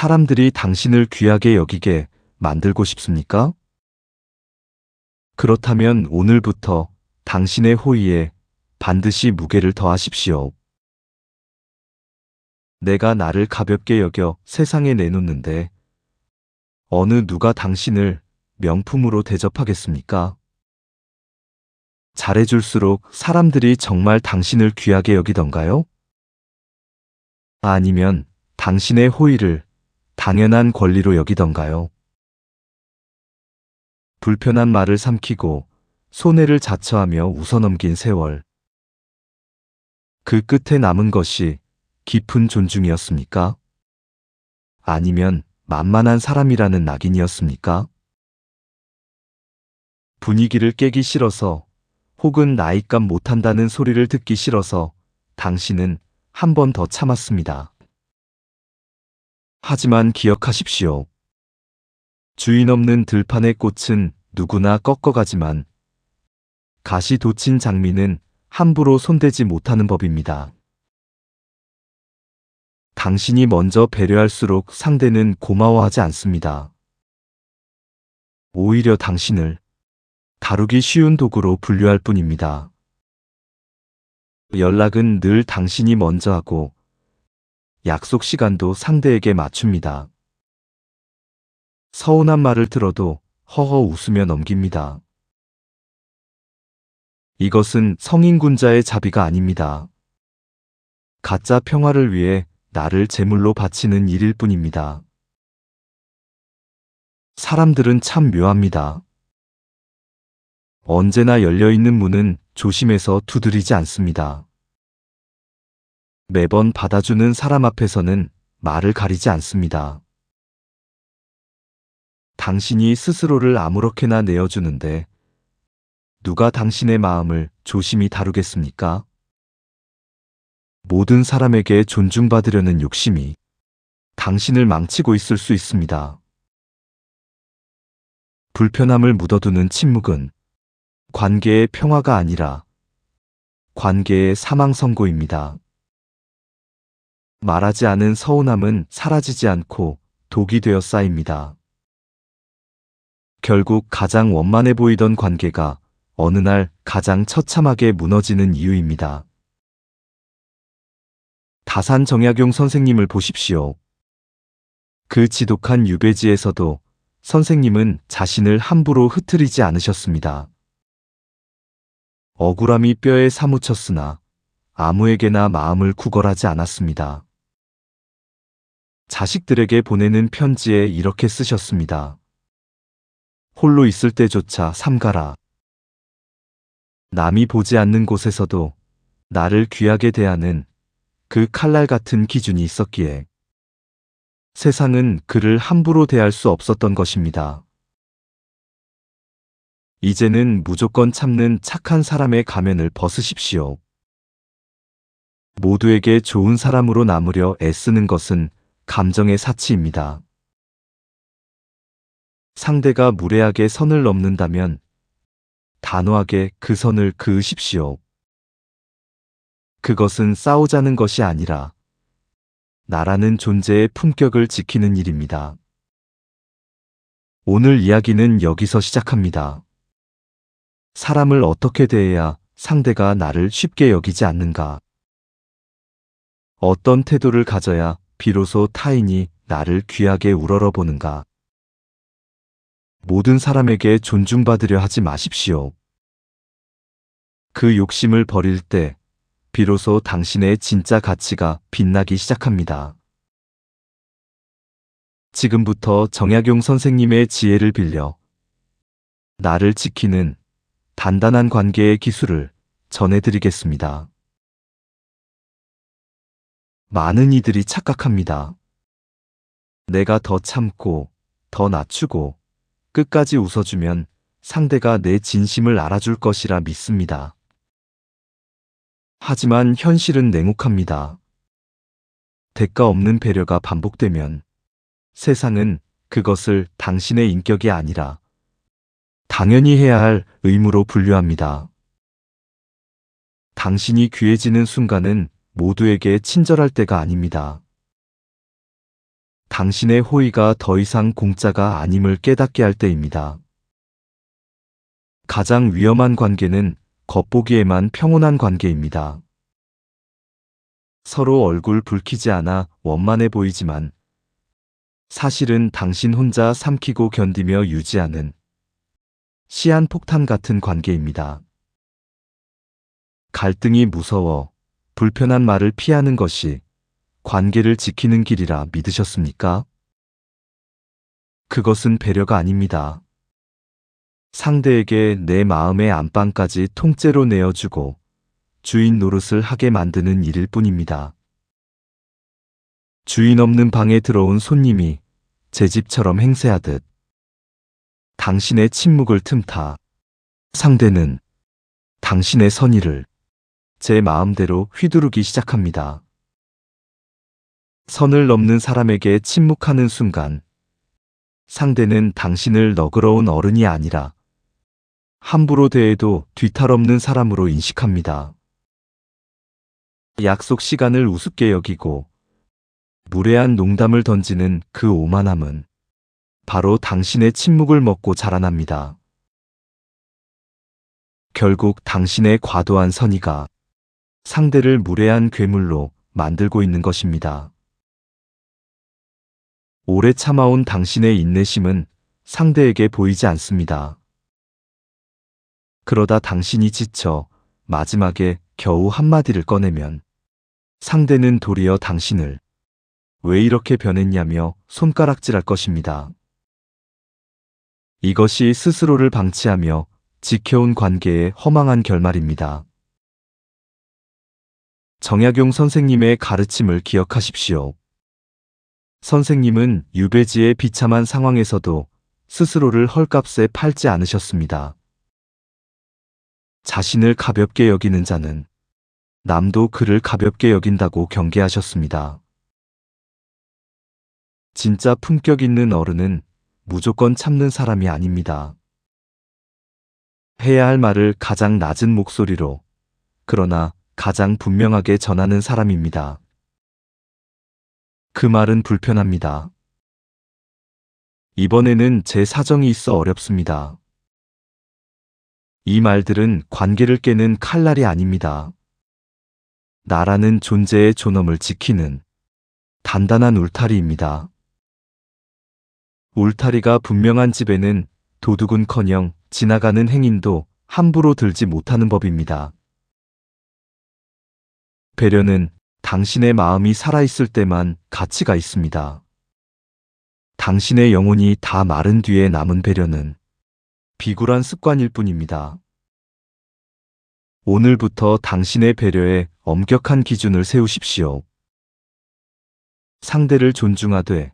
사람들이 당신을 귀하게 여기게 만들고 싶습니까? 그렇다면 오늘부터 당신의 호의에 반드시 무게를 더하십시오. 내가 나를 가볍게 여겨 세상에 내놓는데 어느 누가 당신을 명품으로 대접하겠습니까? 잘해줄수록 사람들이 정말 당신을 귀하게 여기던가요? 아니면 당신의 호의를 당연한 권리로 여기던가요? 불편한 말을 삼키고 손해를 자처하며 웃어넘긴 세월. 그 끝에 남은 것이 깊은 존중이었습니까? 아니면 만만한 사람이라는 낙인이었습니까? 분위기를 깨기 싫어서 혹은 나이값 못한다는 소리를 듣기 싫어서 당신은 한 번 더 참았습니다. 하지만 기억하십시오. 주인 없는 들판의 꽃은 누구나 꺾어가지만 가시 돋친 장미는 함부로 손대지 못하는 법입니다. 당신이 먼저 배려할수록 상대는 고마워하지 않습니다. 오히려 당신을 다루기 쉬운 도구로 분류할 뿐입니다. 연락은 늘 당신이 먼저 하고 약속 시간도 상대에게 맞춥니다. 서운한 말을 들어도 허허 웃으며 넘깁니다. 이것은 성인군자의 자비가 아닙니다. 가짜 평화를 위해 나를 제물로 바치는 일일 뿐입니다. 사람들은 참 묘합니다. 언제나 열려있는 문은 조심해서 두드리지 않습니다. 매번 받아주는 사람 앞에서는 말을 가리지 않습니다. 당신이 스스로를 아무렇게나 내어주는데 누가 당신의 마음을 조심히 다루겠습니까? 모든 사람에게 존중받으려는 욕심이 당신을 망치고 있을 수 있습니다. 불편함을 묻어두는 침묵은 관계의 평화가 아니라 관계의 사망 선고입니다. 말하지 않은 서운함은 사라지지 않고 독이 되어 쌓입니다. 결국 가장 원만해 보이던 관계가 어느 날 가장 처참하게 무너지는 이유입니다. 다산 정약용 선생님을 보십시오. 그 지독한 유배지에서도 선생님은 자신을 함부로 흐트리지 않으셨습니다. 억울함이 뼈에 사무쳤으나 아무에게나 마음을 구걸하지 않았습니다. 자식들에게 보내는 편지에 이렇게 쓰셨습니다. 홀로 있을 때조차 삼가라. 남이 보지 않는 곳에서도 나를 귀하게 대하는 그 칼날 같은 기준이 있었기에 세상은 그를 함부로 대할 수 없었던 것입니다. 이제는 무조건 참는 착한 사람의 가면을 벗으십시오. 모두에게 좋은 사람으로 남으려 애쓰는 것은 감정의 사치입니다. 상대가 무례하게 선을 넘는다면 단호하게 그 선을 그으십시오. 그것은 싸우자는 것이 아니라 나라는 존재의 품격을 지키는 일입니다. 오늘 이야기는 여기서 시작합니다. 사람을 어떻게 대해야 상대가 나를 쉽게 여기지 않는가? 어떤 태도를 가져야 비로소 타인이 나를 귀하게 우러러보는가? 모든 사람에게 존중받으려 하지 마십시오. 그 욕심을 버릴 때 비로소 당신의 진짜 가치가 빛나기 시작합니다. 지금부터 정약용 선생님의 지혜를 빌려 나를 지키는 단단한 관계의 기술을 전해드리겠습니다. 많은 이들이 착각합니다. 내가 더 참고, 더 낮추고, 끝까지 웃어주면 상대가 내 진심을 알아줄 것이라 믿습니다. 하지만 현실은 냉혹합니다. 대가 없는 배려가 반복되면 세상은 그것을 당신의 인격이 아니라 당연히 해야 할 의무로 분류합니다. 당신이 귀해지는 순간은 모두에게 친절할 때가 아닙니다. 당신의 호의가 더 이상 공짜가 아님을 깨닫게 할 때입니다. 가장 위험한 관계는 겉보기에만 평온한 관계입니다. 서로 얼굴 붉히지 않아 원만해 보이지만 사실은 당신 혼자 삼키고 견디며 유지하는 시한폭탄 같은 관계입니다. 갈등이 무서워 불편한 말을 피하는 것이 관계를 지키는 길이라 믿으셨습니까? 그것은 배려가 아닙니다. 상대에게 내 마음의 안방까지 통째로 내어주고 주인 노릇을 하게 만드는 일일 뿐입니다. 주인 없는 방에 들어온 손님이 제 집처럼 행세하듯 당신의 침묵을 틈타 상대는 당신의 선의를 제 마음대로 휘두르기 시작합니다. 선을 넘는 사람에게 침묵하는 순간 상대는 당신을 너그러운 어른이 아니라 함부로 대해도 뒤탈 없는 사람으로 인식합니다. 약속 시간을 우습게 여기고 무례한 농담을 던지는 그 오만함은 바로 당신의 침묵을 먹고 자라납니다. 결국 당신의 과도한 선의가 상대를 무례한 괴물로 만들고 있는 것입니다. 오래 참아온 당신의 인내심은 상대에게 보이지 않습니다. 그러다 당신이 지쳐 마지막에 겨우 한마디를 꺼내면 상대는 도리어 당신을 왜 이렇게 변했냐며 손가락질할 것입니다. 이것이 스스로를 방치하며 지켜온 관계의 허망한 결말입니다. 정약용 선생님의 가르침을 기억하십시오. 선생님은 유배지의 비참한 상황에서도 스스로를 헐값에 팔지 않으셨습니다. 자신을 가볍게 여기는 자는 남도 그를 가볍게 여긴다고 경계하셨습니다. 진짜 품격 있는 어른은 무조건 참는 사람이 아닙니다. 해야 할 말을 가장 낮은 목소리로, 그러나 가장 분명하게 전하는 사람입니다. 그 말은 불편합니다. 이번에는 제 사정이 있어 어렵습니다. 이 말들은 관계를 깨는 칼날이 아닙니다. 나라는 존재의 존엄을 지키는 단단한 울타리입니다. 울타리가 분명한 집에는 도둑은커녕 지나가는 행인도 함부로 들지 못하는 법입니다. 배려는 당신의 마음이 살아있을 때만 가치가 있습니다. 당신의 영혼이 다 마른 뒤에 남은 배려는 비굴한 습관일 뿐입니다. 오늘부터 당신의 배려에 엄격한 기준을 세우십시오. 상대를 존중하되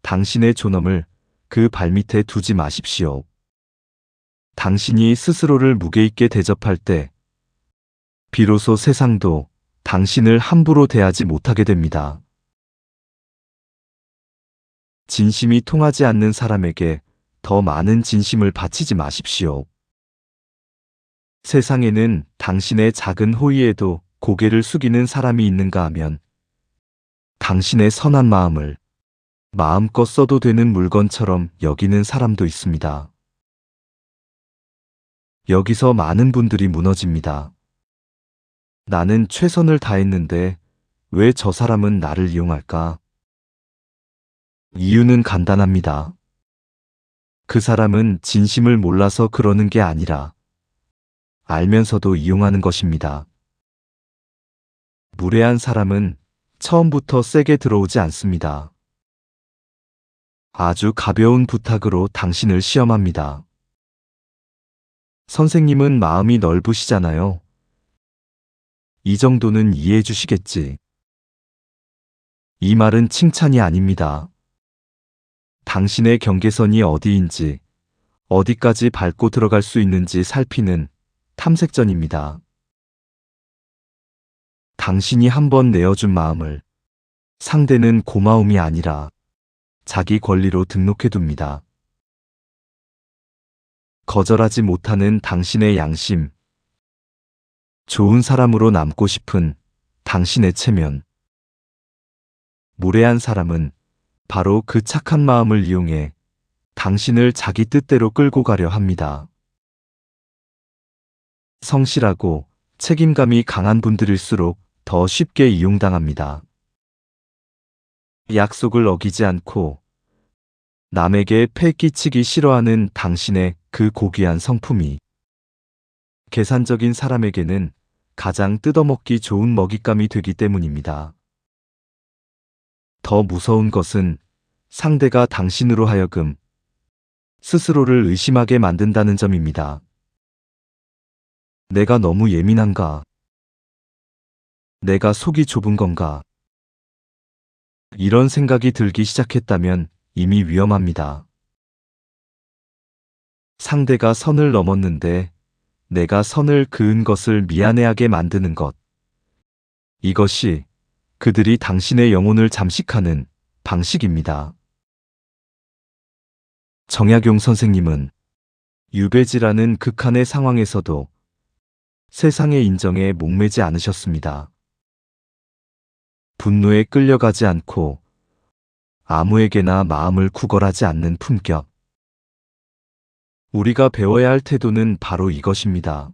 당신의 존엄을 그 발밑에 두지 마십시오. 당신이 스스로를 무게 있게 대접할 때 비로소 세상도 당신을 함부로 대하지 못하게 됩니다. 진심이 통하지 않는 사람에게 더 많은 진심을 바치지 마십시오. 세상에는 당신의 작은 호의에도 고개를 숙이는 사람이 있는가 하면 당신의 선한 마음을 마음껏 써도 되는 물건처럼 여기는 사람도 있습니다. 여기서 많은 분들이 무너집니다. 나는 최선을 다했는데 왜 저 사람은 나를 이용할까? 이유는 간단합니다. 그 사람은 진심을 몰라서 그러는 게 아니라 알면서도 이용하는 것입니다. 무례한 사람은 처음부터 세게 들어오지 않습니다. 아주 가벼운 부탁으로 당신을 시험합니다. 선생님은 마음이 넓으시잖아요. 이 정도는 이해해 주시겠지. 이 말은 칭찬이 아닙니다. 당신의 경계선이 어디인지, 어디까지 밟고 들어갈 수 있는지 살피는 탐색전입니다. 당신이 한번 내어준 마음을 상대는 고마움이 아니라 자기 권리로 등록해둡니다. 거절하지 못하는 당신의 양심, 좋은 사람으로 남고 싶은 당신의 체면, 무례한 사람은 바로 그 착한 마음을 이용해 당신을 자기 뜻대로 끌고 가려 합니다. 성실하고 책임감이 강한 분들일수록 더 쉽게 이용당합니다. 약속을 어기지 않고 남에게 폐 끼치기 싫어하는 당신의 그 고귀한 성품이 계산적인 사람에게는 가장 뜯어먹기 좋은 먹잇감이 되기 때문입니다. 더 무서운 것은 상대가 당신으로 하여금 스스로를 의심하게 만든다는 점입니다. 내가 너무 예민한가? 내가 속이 좁은 건가? 이런 생각이 들기 시작했다면 이미 위험합니다. 상대가 선을 넘었는데 내가 선을 그은 것을 미안해하게 만드는 것. 이것이 그들이 당신의 영혼을 잠식하는 방식입니다. 정약용 선생님은 유배지라는 극한의 상황에서도 세상의 인정에 목매지 않으셨습니다. 분노에 끌려가지 않고 아무에게나 마음을 구걸하지 않는 품격. 우리가 배워야 할 태도는 바로 이것입니다.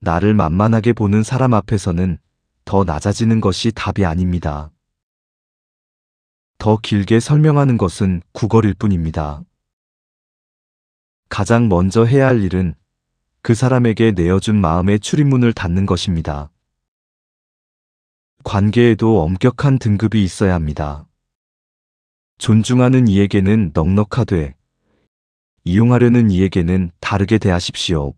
나를 만만하게 보는 사람 앞에서는 더 낮아지는 것이 답이 아닙니다. 더 길게 설명하는 것은 구걸일 뿐입니다. 가장 먼저 해야 할 일은 그 사람에게 내어준 마음의 출입문을 닫는 것입니다. 관계에도 엄격한 등급이 있어야 합니다. 존중하는 이에게는 넉넉하되 이용하려는 이에게는 다르게 대하십시오.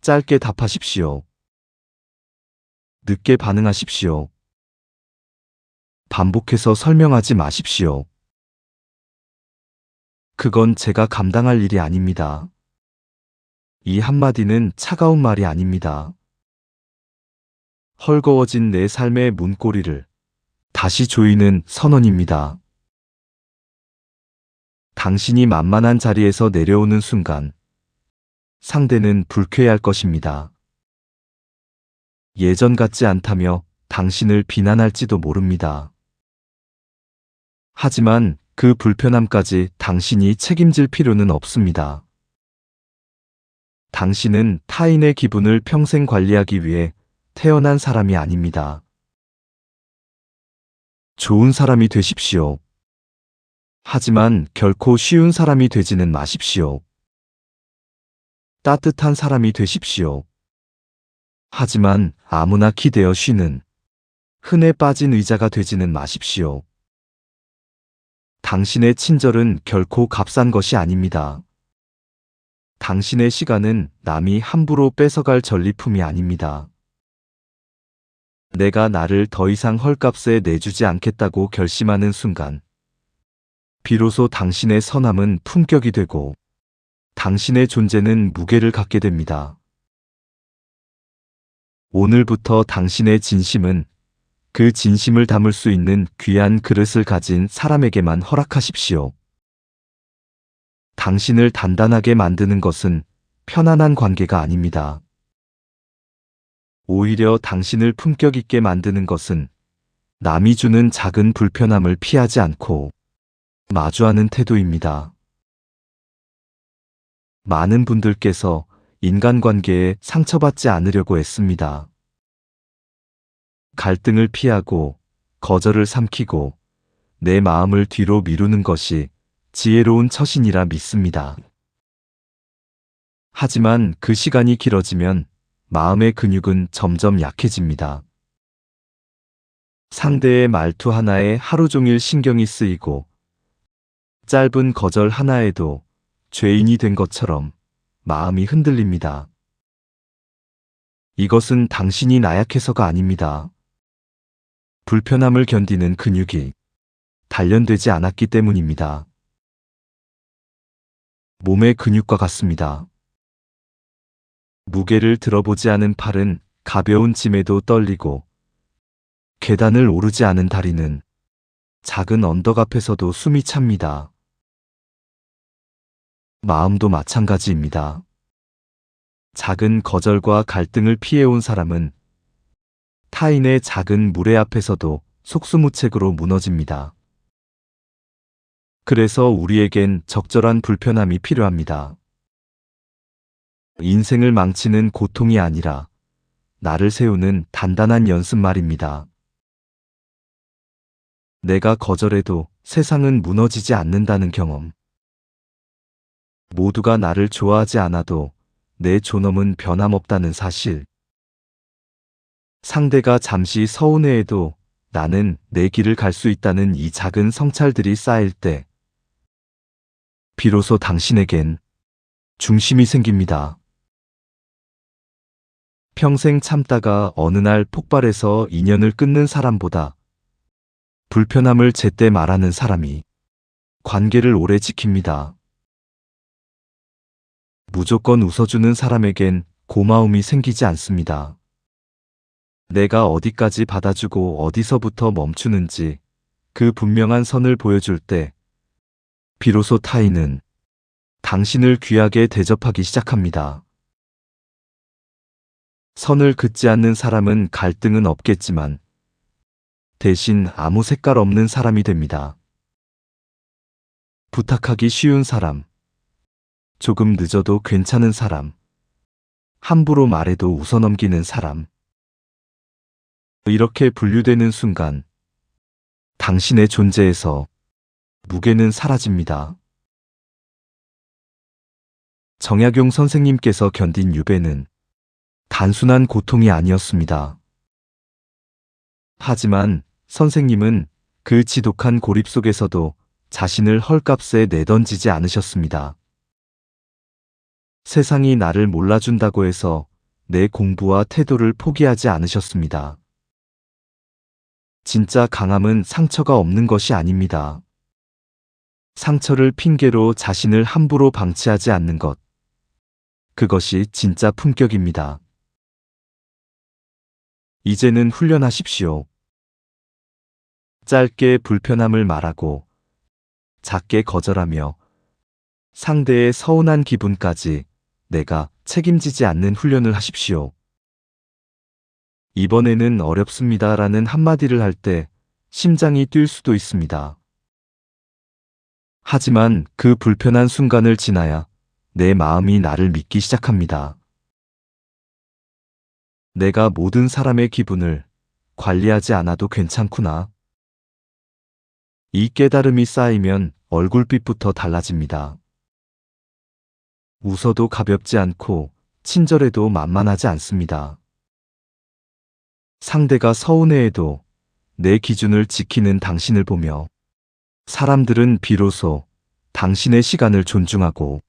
짧게 답하십시오. 늦게 반응하십시오. 반복해서 설명하지 마십시오. 그건 제가 감당할 일이 아닙니다. 이 한마디는 차가운 말이 아닙니다. 헐거워진 내 삶의 문고리를 다시 조이는 선언입니다. 당신이 만만한 자리에서 내려오는 순간 상대는 불쾌해할 것입니다. 예전 같지 않다며 당신을 비난할지도 모릅니다. 하지만 그 불편함까지 당신이 책임질 필요는 없습니다. 당신은 타인의 기분을 평생 관리하기 위해 태어난 사람이 아닙니다. 좋은 사람이 되십시오. 하지만 결코 쉬운 사람이 되지는 마십시오. 따뜻한 사람이 되십시오. 하지만 아무나 기대어 쉬는 흔해 빠진 의자가 되지는 마십시오. 당신의 친절은 결코 값싼 것이 아닙니다. 당신의 시간은 남이 함부로 뺏어갈 전리품이 아닙니다. 내가 나를 더 이상 헐값에 내주지 않겠다고 결심하는 순간 비로소 당신의 선함은 품격이 되고 당신의 존재는 무게를 갖게 됩니다. 오늘부터 당신의 진심은 그 진심을 담을 수 있는 귀한 그릇을 가진 사람에게만 허락하십시오. 당신을 단단하게 만드는 것은 편안한 관계가 아닙니다. 오히려 당신을 품격 있게 만드는 것은 남이 주는 작은 불편함을 피하지 않고 마주하는 태도입니다. 많은 분들께서 인간관계에 상처받지 않으려고 애씁니다. 갈등을 피하고 거절을 삼키고 내 마음을 뒤로 미루는 것이 지혜로운 처신이라 믿습니다. 하지만 그 시간이 길어지면 마음의 근육은 점점 약해집니다. 상대의 말투 하나에 하루 종일 신경이 쓰이고 짧은 거절 하나에도 죄인이 된 것처럼 마음이 흔들립니다. 이것은 당신이 나약해서가 아닙니다. 불편함을 견디는 근육이 단련되지 않았기 때문입니다. 몸의 근육과 같습니다. 무게를 들어보지 않은 팔은 가벼운 짐에도 떨리고 계단을 오르지 않은 다리는 작은 언덕 앞에서도 숨이 찹니다. 마음도 마찬가지입니다. 작은 거절과 갈등을 피해온 사람은 타인의 작은 무례 앞에서도 속수무책으로 무너집니다. 그래서 우리에겐 적절한 불편함이 필요합니다. 인생을 망치는 고통이 아니라 나를 세우는 단단한 연습 말입니다. 내가 거절해도 세상은 무너지지 않는다는 경험. 모두가 나를 좋아하지 않아도 내 존엄은 변함없다는 사실. 상대가 잠시 서운해해도 나는 내 길을 갈 수 있다는 이 작은 성찰들이 쌓일 때 비로소 당신에겐 중심이 생깁니다. 평생 참다가 어느 날 폭발해서 인연을 끊는 사람보다 불편함을 제때 말하는 사람이 관계를 오래 지킵니다. 무조건 웃어주는 사람에겐 고마움이 생기지 않습니다. 내가 어디까지 받아주고 어디서부터 멈추는지 그 분명한 선을 보여줄 때 비로소 타인은 당신을 귀하게 대접하기 시작합니다. 선을 긋지 않는 사람은 갈등은 없겠지만 대신 아무 색깔 없는 사람이 됩니다. 부탁하기 쉬운 사람, 조금 늦어도 괜찮은 사람, 함부로 말해도 웃어넘기는 사람. 이렇게 분류되는 순간 당신의 존재에서 무게는 사라집니다. 정약용 선생님께서 견딘 유배는 단순한 고통이 아니었습니다. 하지만 선생님은 그 지독한 고립 속에서도 자신을 헐값에 내던지지 않으셨습니다. 세상이 나를 몰라준다고 해서 내 공부와 태도를 포기하지 않으셨습니다. 진짜 강함은 상처가 없는 것이 아닙니다. 상처를 핑계로 자신을 함부로 방치하지 않는 것. 그것이 진짜 품격입니다. 이제는 훈련하십시오. 짧게 불편함을 말하고 작게 거절하며 상대의 서운한 기분까지 내가 책임지지 않는 훈련을 하십시오. 이번에는 어렵습니다라는 한마디를 할 때 심장이 뛸 수도 있습니다. 하지만 그 불편한 순간을 지나야 내 마음이 나를 믿기 시작합니다. 내가 모든 사람의 기분을 관리하지 않아도 괜찮구나. 이 깨달음이 쌓이면 얼굴빛부터 달라집니다. 웃어도 가볍지 않고 친절해도 만만하지 않습니다. 상대가 서운해해도 내 기준을 지키는 당신을 보며 사람들은 비로소 당신의 시간을 존중하고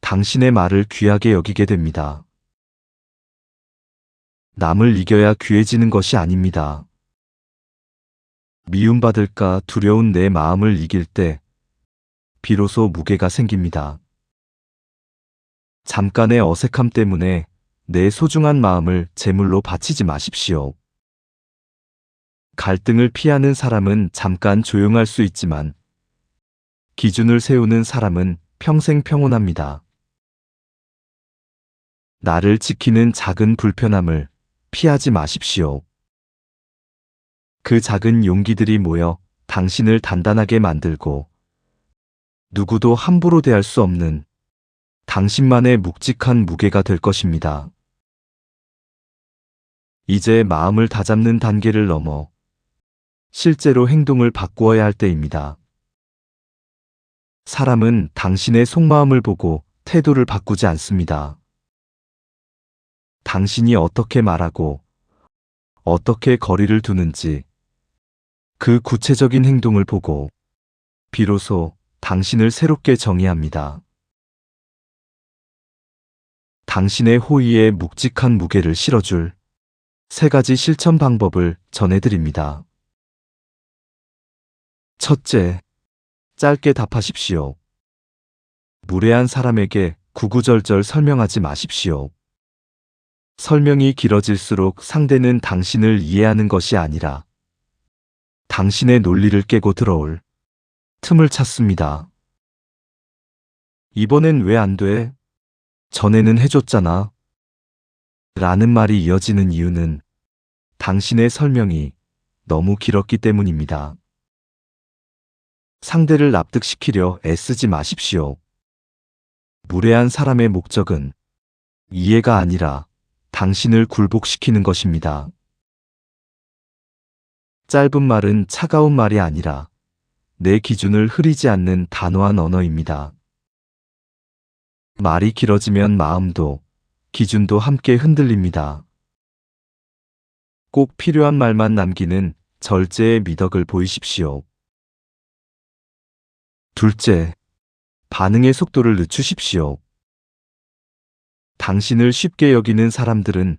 당신의 말을 귀하게 여기게 됩니다. 남을 이겨야 귀해지는 것이 아닙니다. 미움받을까 두려운 내 마음을 이길 때 비로소 무게가 생깁니다. 잠깐의 어색함 때문에 내 소중한 마음을 제물로 바치지 마십시오. 갈등을 피하는 사람은 잠깐 조용할 수 있지만 기준을 세우는 사람은 평생 평온합니다. 나를 지키는 작은 불편함을 피하지 마십시오. 그 작은 용기들이 모여 당신을 단단하게 만들고 누구도 함부로 대할 수 없는 당신만의 묵직한 무게가 될 것입니다. 이제 마음을 다잡는 단계를 넘어 실제로 행동을 바꾸어야 할 때입니다. 사람은 당신의 속마음을 보고 태도를 바꾸지 않습니다. 당신이 어떻게 말하고 어떻게 거리를 두는지 그 구체적인 행동을 보고 비로소 당신을 새롭게 정의합니다. 당신의 호의에 묵직한 무게를 실어줄 3가지 실천 방법을 전해드립니다. 첫째, 짧게 답하십시오. 무례한 사람에게 구구절절 설명하지 마십시오. 설명이 길어질수록 상대는 당신을 이해하는 것이 아니라 당신의 논리를 깨고 들어올 틈을 찾습니다. 이번엔 왜 안 돼? 전에는 해줬잖아. 라는 말이 이어지는 이유는 당신의 설명이 너무 길었기 때문입니다. 상대를 납득시키려 애쓰지 마십시오. 무례한 사람의 목적은 이해가 아니라 당신을 굴복시키는 것입니다. 짧은 말은 차가운 말이 아니라 내 기준을 흐리지 않는 단호한 언어입니다. 말이 길어지면 마음도, 기준도 함께 흔들립니다. 꼭 필요한 말만 남기는 절제의 미덕을 보이십시오. 둘째, 반응의 속도를 늦추십시오. 당신을 쉽게 여기는 사람들은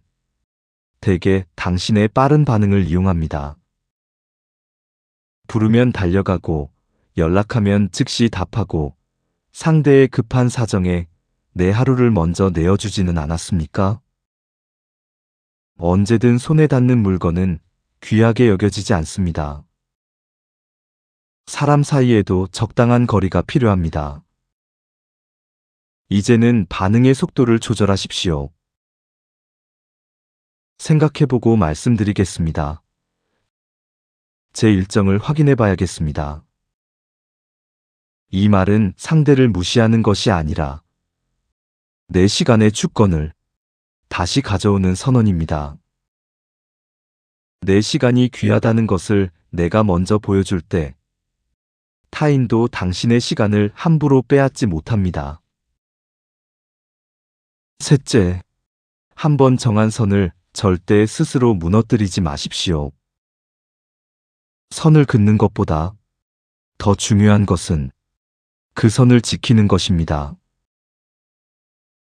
대개 당신의 빠른 반응을 이용합니다. 부르면 달려가고 연락하면 즉시 답하고 상대의 급한 사정에 내 하루를 먼저 내어주지는 않았습니까? 언제든 손에 닿는 물건은 귀하게 여겨지지 않습니다. 사람 사이에도 적당한 거리가 필요합니다. 이제는 반응의 속도를 조절하십시오. 생각해보고 말씀드리겠습니다. 제 일정을 확인해 봐야겠습니다. 이 말은 상대를 무시하는 것이 아니라 내 시간의 주권을 다시 가져오는 선언입니다. 내 시간이 귀하다는 것을 내가 먼저 보여줄 때 타인도 당신의 시간을 함부로 빼앗지 못합니다. 셋째, 한번 정한 선을 절대 스스로 무너뜨리지 마십시오. 선을 긋는 것보다 더 중요한 것은 그 선을 지키는 것입니다.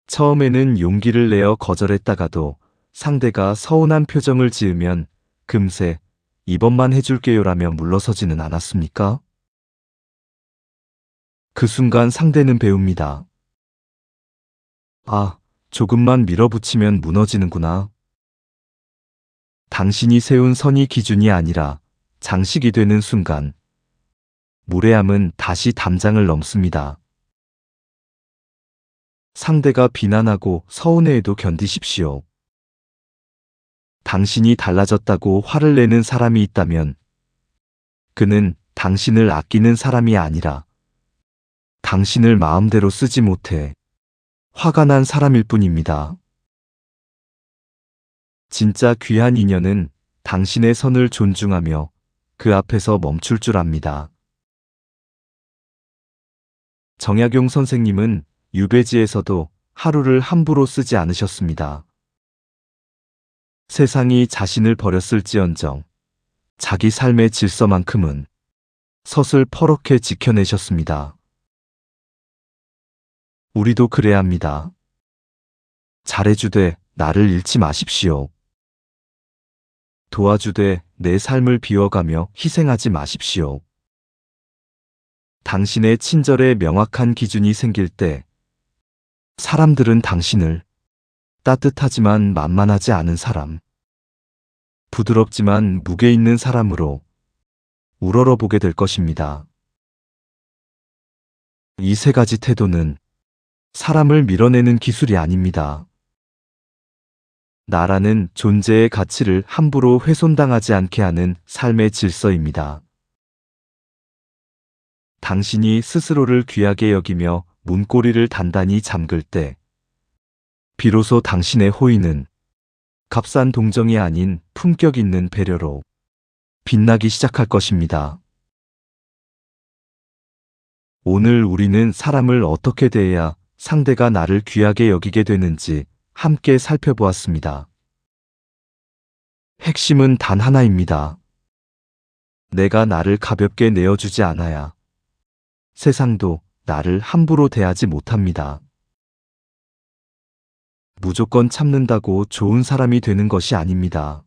처음에는 용기를 내어 거절했다가도 상대가 서운한 표정을 지으면 금세 이번만 해줄게요라며 물러서지는 않았습니까? 그 순간 상대는 배웁니다. 아, 조금만 밀어붙이면 무너지는구나. 당신이 세운 선이 기준이 아니라 장식이 되는 순간 무례함은 다시 담장을 넘습니다. 상대가 비난하고 서운해해도 견디십시오. 당신이 달라졌다고 화를 내는 사람이 있다면 그는 당신을 아끼는 사람이 아니라 당신을 마음대로 쓰지 못해 화가 난 사람일 뿐입니다. 진짜 귀한 인연은 당신의 선을 존중하며 그 앞에서 멈출 줄 압니다. 정약용 선생님은 유배지에서도 하루를 함부로 쓰지 않으셨습니다. 세상이 자신을 버렸을지언정 자기 삶의 질서만큼은 섰을 퍼렇게 지켜내셨습니다. 우리도 그래야 합니다. 잘해주되 나를 잃지 마십시오. 도와주되 내 삶을 비워가며 희생하지 마십시오. 당신의 친절에 명확한 기준이 생길 때 사람들은 당신을 따뜻하지만 만만하지 않은 사람, 부드럽지만 무게 있는 사람으로 우러러보게 될 것입니다. 이 세 가지 태도는 사람을 밀어내는 기술이 아닙니다. 나라는 존재의 가치를 함부로 훼손당하지 않게 하는 삶의 질서입니다. 당신이 스스로를 귀하게 여기며 문고리를 단단히 잠글 때 비로소 당신의 호의는 값싼 동정이 아닌 품격 있는 배려로 빛나기 시작할 것입니다. 오늘 우리는 사람을 어떻게 대해야 상대가 나를 귀하게 여기게 되는지 함께 살펴보았습니다. 핵심은 단 하나입니다. 내가 나를 가볍게 내어주지 않아야 세상도 나를 함부로 대하지 못합니다. 무조건 참는다고 좋은 사람이 되는 것이 아닙니다.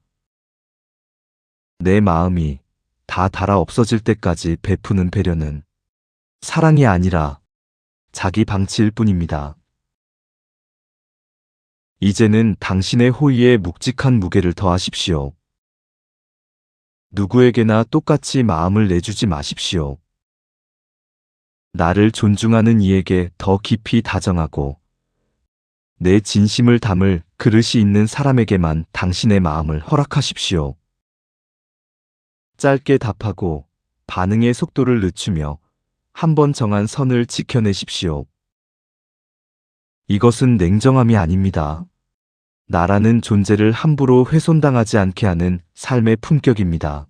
내 마음이 다 닳아 없어질 때까지 베푸는 배려는 사랑이 아니라 자기 방치일 뿐입니다. 이제는 당신의 호의에 묵직한 무게를 더하십시오. 누구에게나 똑같이 마음을 내주지 마십시오. 나를 존중하는 이에게 더 깊이 다정하고 내 진심을 담을 그릇이 있는 사람에게만 당신의 마음을 허락하십시오. 짧게 답하고 반응의 속도를 늦추며 한 번 정한 선을 지켜내십시오. 이것은 냉정함이 아닙니다. 나라는 존재를 함부로 훼손당하지 않게 하는 삶의 품격입니다.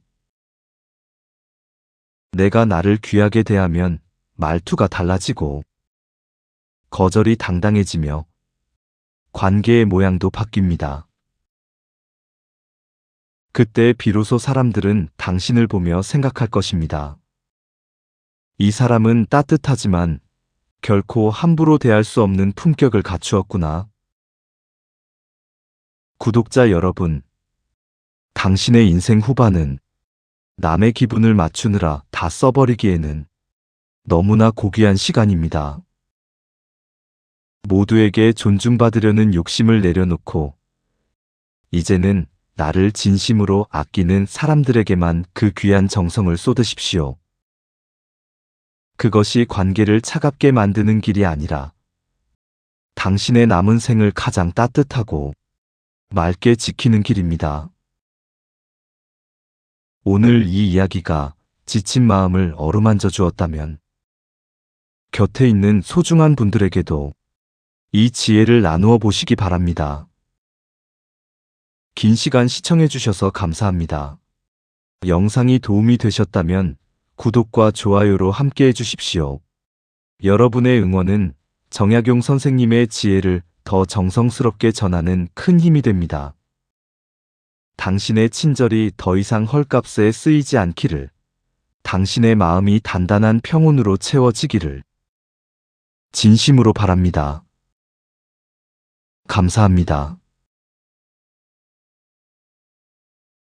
내가 나를 귀하게 대하면 말투가 달라지고 거절이 당당해지며 관계의 모양도 바뀝니다. 그때 비로소 사람들은 당신을 보며 생각할 것입니다. 이 사람은 따뜻하지만 결코 함부로 대할 수 없는 품격을 갖추었구나. 구독자 여러분, 당신의 인생 후반은 남의 기분을 맞추느라 다 써버리기에는 너무나 고귀한 시간입니다. 모두에게 존중받으려는 욕심을 내려놓고 이제는 나를 진심으로 아끼는 사람들에게만 그 귀한 정성을 쏟으십시오. 그것이 관계를 차갑게 만드는 길이 아니라 당신의 남은 생을 가장 따뜻하고 맑게 지키는 길입니다. 오늘 이 이야기가 지친 마음을 어루만져 주었다면 곁에 있는 소중한 분들에게도 이 지혜를 나누어 보시기 바랍니다. 긴 시간 시청해 주셔서 감사합니다. 영상이 도움이 되셨다면 구독과 좋아요로 함께 해주십시오. 여러분의 응원은 정약용 선생님의 지혜를 더 정성스럽게 전하는 큰 힘이 됩니다. 당신의 친절이 더 이상 헐값에 쓰이지 않기를, 당신의 마음이 단단한 평온으로 채워지기를 진심으로 바랍니다. 감사합니다.